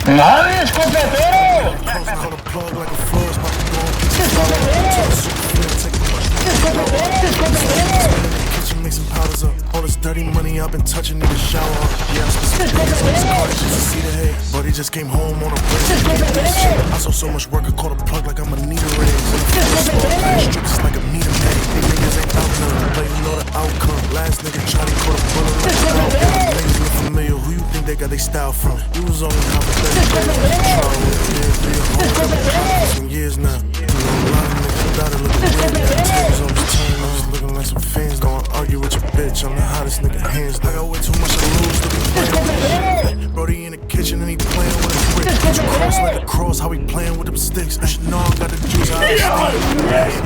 ¡Ay, escopetero! Make some powders up. All this dirty money I've been touching, need a shower. Yeah, I spent some days on this car just to see the hay. But he just came home on a break. I saw so much work, I caught a plug like I'm a need a raise. Strips like a need a pay. These niggas ain't out none, but you know the outcome. Last nigga tried to caught a bullet like a outcome. Niggas look familiar, who you think they got their style from? You was only half a dozen days. Some years now. You know a lot of niggas died to look weird. Tables on his turn, I was looking like some fans. Don't argue with your bitch, I'm the hottest nigga hands. I got way too much to lose, look at Brody in the kitchen and he playing with a brick. Cross like a cross, how he playing with them sticks. I should know I got the juice out of